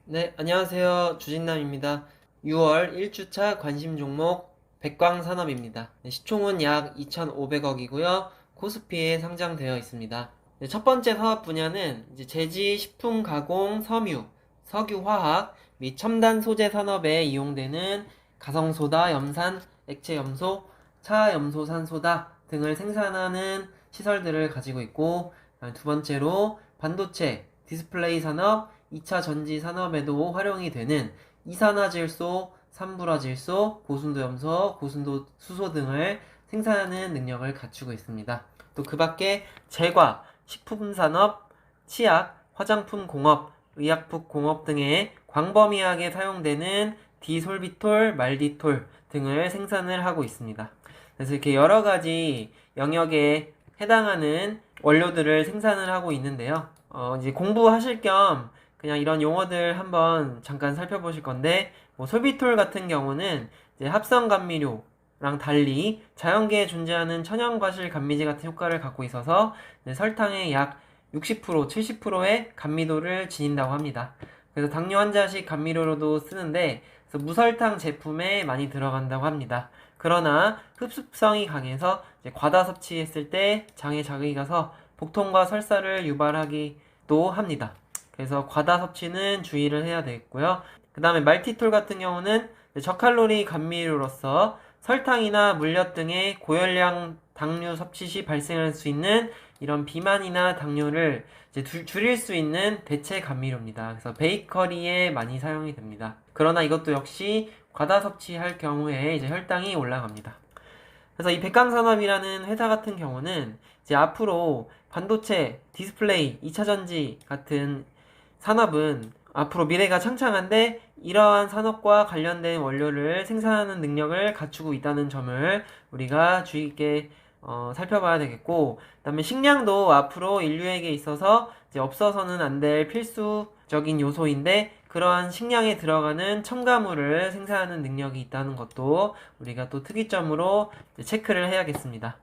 네, 안녕하세요. 주진남입니다. 6월 1주차 관심 종목 백광산업입니다. 네, 시총은 약 2,500억이고요. 코스피에 상장되어 있습니다. 네, 첫 번째 사업 분야는 이제 제지, 식품 가공, 섬유, 석유화학 및 첨단 소재 산업에 이용되는 가성소다, 염산, 액체염소, 차염소산소다 등을 생산하는 시설들을 가지고 있고, 두 번째로 반도체, 디스플레이 산업, 2차 전지 산업에도 활용이 되는 이산화질소, 산불화질소, 고순도 염소, 고순도 수소 등을 생산하는 능력을 갖추고 있습니다. 또 그 밖에 제과, 식품산업, 치약, 화장품 공업, 의약품 공업 등의 광범위하게 사용되는 디솔비톨, 말디톨 등을 생산을 하고 있습니다. 그래서 이렇게 여러 가지 영역에 해당하는 원료들을 생산을 하고 있는데요. 이제 공부하실 겸 그냥 이런 용어들 한번 잠깐 살펴보실 건데, 솔비톨 같은 경우는 이제 합성 감미료랑 달리 자연계에 존재하는 천연과실 감미제 같은 효과를 갖고 있어서 설탕의 약 60%, 70%의 감미도를 지닌다고 합니다. 그래서 당뇨 환자식 감미료로도 쓰는데, 그래서 무설탕 제품에 많이 들어간다고 합니다. 그러나 흡수성이 강해서 이제 과다 섭취했을 때 장에 자극이 가서 복통과 설사를 유발하기도 합니다. 그래서 과다 섭취는 주의를 해야 되겠고요. 그 다음에 말티톨 같은 경우는 저칼로리 감미료로서 설탕이나 물엿 등의 고열량 당류 섭취 시 발생할 수 있는 이런 비만이나 당뇨를 이제 줄일 수 있는 대체 감미료입니다. 그래서 베이커리에 많이 사용이 됩니다. 그러나 이것도 역시 과다 섭취할 경우에 이제 혈당이 올라갑니다. 그래서 이 백광산업이라는 회사 같은 경우는 이제 앞으로 반도체, 디스플레이, 2차 전지 같은 산업은 앞으로 미래가 창창한데, 이러한 산업과 관련된 원료를 생산하는 능력을 갖추고 있다는 점을 우리가 주의 깊게 살펴봐야 되겠고, 그다음에 식량도 앞으로 인류에게 있어서 이제 없어서는 안 될 필수적인 요소인데, 그러한 식량에 들어가는 첨가물을 생산하는 능력이 있다는 것도 우리가 또 특이점으로 체크를 해야겠습니다.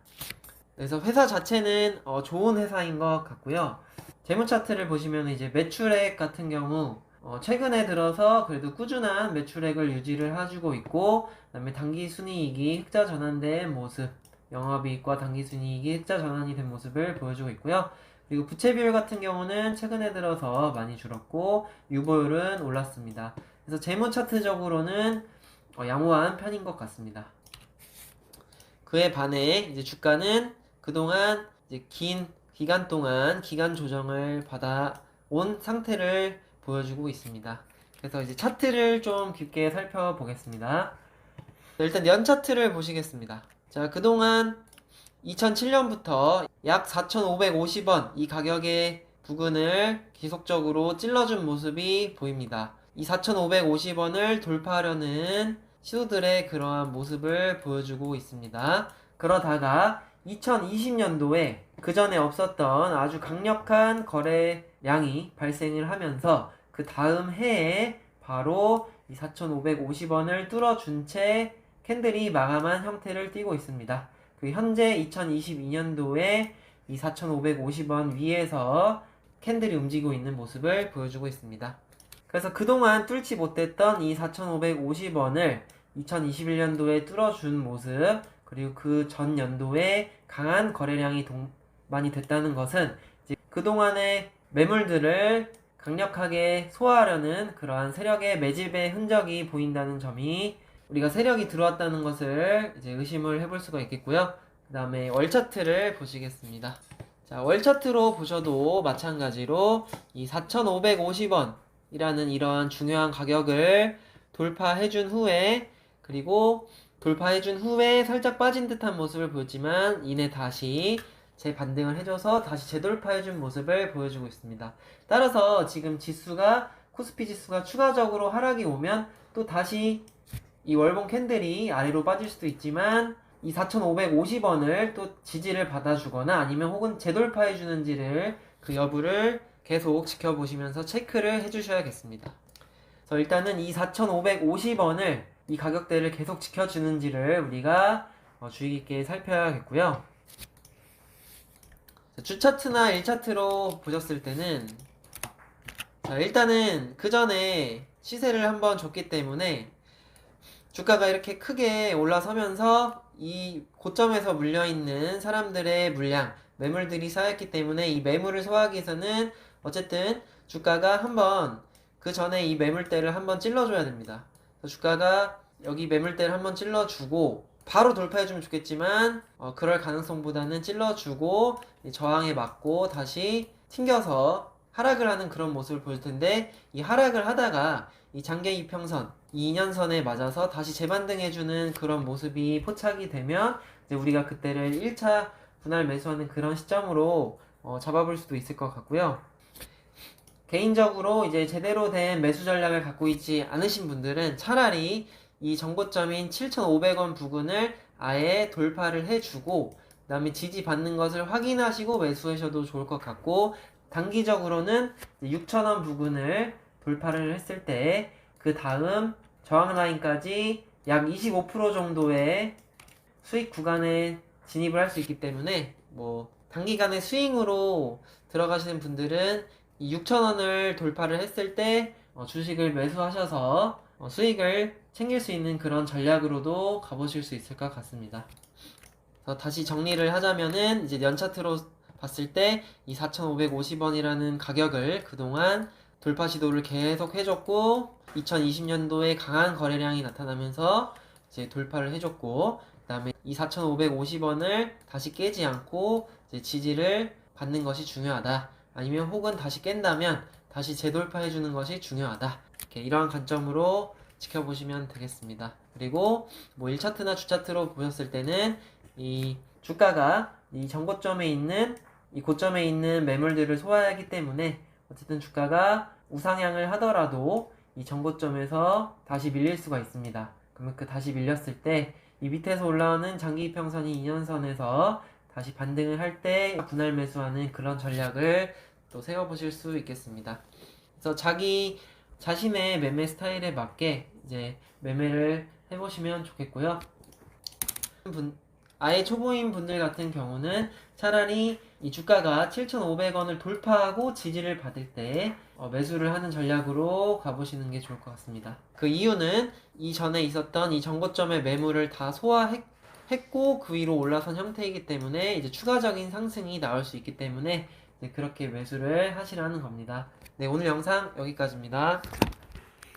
그래서 회사 자체는 좋은 회사인 것 같고요. 재무 차트를 보시면 이제 매출액 같은 경우 최근에 들어서 그래도 꾸준한 매출액을 유지를 해주고 있고, 그다음에 당기순이익이 흑자 전환된 모습, 영업이익과 당기순이익이 흑자 전환이 된 모습을 보여주고 있고요. 그리고 부채 비율 같은 경우는 최근에 들어서 많이 줄었고 유보율은 올랐습니다. 그래서 재무 차트적으로는 양호한 편인 것 같습니다. 그에 반해 이제 주가는 그동안 이제 긴 기간 동안 기간 조정을 받아온 상태를 보여주고 있습니다. 그래서 이제 차트를 좀 깊게 살펴보겠습니다. 일단 년 차트를 보시겠습니다. 자, 그동안 2007년부터 약 4,550원 이 가격의 부근을 계속적으로 찔러준 모습이 보입니다. 이 4,550원을 돌파하려는 시도들의 그러한 모습을 보여주고 있습니다. 그러다가 2020년도에 그 전에 없었던 아주 강력한 거래량이 발생을 하면서 그 다음 해에 바로 이 4,550원을 뚫어준 채 캔들이 마감한 형태를 띠고 있습니다. 그 현재 2022년도에 이 4,550원 위에서 캔들이 움직이고 있는 모습을 보여주고 있습니다. 그래서 그동안 뚫지 못했던 이 4,550원을 2021년도에 뚫어준 모습, 그리고 그 전 연도에 강한 거래량이 많이 됐다는 것은 이제 그동안의 매물들을 강력하게 소화하려는 그러한 세력의 매집의 흔적이 보인다는 점이, 우리가 세력이 들어왔다는 것을 이제 의심을 해볼 수가 있겠고요. 그 다음에 월 차트를 보시겠습니다. 자, 월 차트로 보셔도 마찬가지로 이 4,550원 이라는 이러한 중요한 가격을 돌파해준 후에, 그리고 돌파해준 후에 살짝 빠진 듯한 모습을 보였지만 이내 다시 재반등을 해줘서 다시 재돌파해준 모습을 보여주고 있습니다. 따라서 지금 지수가, 코스피 지수가 추가적으로 하락이 오면 또 다시 이 월봉 캔들이 아래로 빠질 수도 있지만, 이 4,550원을 또 지지를 받아주거나 아니면 혹은 재돌파해주는지를 그 여부를 계속 지켜보시면서 체크를 해주셔야겠습니다. 그래서 일단은 이 4,550원을, 이 가격대를 계속 지켜주는지를 우리가 주의 깊게 살펴야겠고요. 주 차트나 1차트로 보셨을 때는 자, 일단은 그 전에 시세를 한번 줬기 때문에 주가가 이렇게 크게 올라서면서 이 고점에서 물려있는 사람들의 물량, 매물들이 쌓였기 때문에 이 매물을 소화하기 위해서는 어쨌든 주가가 한번 그 전에 이 매물대를 한번 찔러줘야 됩니다. 그래서 주가가 여기 매물대를 한번 찔러주고 바로 돌파해주면 좋겠지만 그럴 가능성보다는 찔러주고 저항에 맞고 다시 튕겨서 하락을 하는 그런 모습을 보일 텐데 이 하락을 하다가 이 장기 이평선, 이 2년선에 맞아서 다시 재반등해주는 그런 모습이 포착이 되면 이제 우리가 그때를 1차 분할 매수하는 그런 시점으로 잡아볼 수도 있을 것 같고요. 개인적으로 이제 제대로 된 매수 전략을 갖고 있지 않으신 분들은 차라리 이 정고점인 7,500원 부근을 아예 돌파를 해주고 그 다음에 지지받는 것을 확인하시고 매수하셔도 좋을 것 같고 단기적으로는 6,000원 부근을 돌파를 했을 때 그 다음 저항 라인까지 약 25% 정도의 수익 구간에 진입을 할 수 있기 때문에 뭐 단기간에 스윙으로 들어가시는 분들은 이 6,000원을 돌파를 했을 때 주식을 매수하셔서 수익을 챙길 수 있는 그런 전략으로도 가보실 수 있을 것 같습니다. 그래서 다시 정리를 하자면은 이제 년 차트로 봤을 때 이 4,550원이라는 가격을 그동안 돌파 시도를 계속 해줬고 2020년도에 강한 거래량이 나타나면서 이제 돌파를 해줬고 그 다음에 이 4,550원을 다시 깨지 않고 이제 지지를 받는 것이 중요하다. 아니면 혹은 다시 깬다면 다시 재돌파해주는 것이 중요하다. 이렇게 이러한 관점으로 지켜보시면 되겠습니다. 그리고 뭐 1차트나 주차트로 보셨을 때는 이 주가가 이 전고점에 있는 이 고점에 있는 매물들을 소화하기 때문에 어쨌든 주가가 우상향을 하더라도 이 전고점에서 다시 밀릴 수가 있습니다. 그러면 그 다시 밀렸을 때 이 밑에서 올라오는 장기 이평선이 2년선에서 다시 반등을 할 때 분할 매수하는 그런 전략을 또 세워보실 수 있겠습니다. 그래서 자기 자신의 매매 스타일에 맞게 이제 매매를 해보시면 좋겠고요. 아예 초보인 분들 같은 경우는 차라리 이 주가가 7,500원을 돌파하고 지지를 받을 때 매수를 하는 전략으로 가보시는 게 좋을 것 같습니다. 그 이유는 이전에 있었던 이 정고점의 매물을 다 소화했고 그 위로 올라선 형태이기 때문에 이제 추가적인 상승이 나올 수 있기 때문에 그렇게 매수를 하시라는 겁니다. 네, 오늘 영상 여기까지입니다.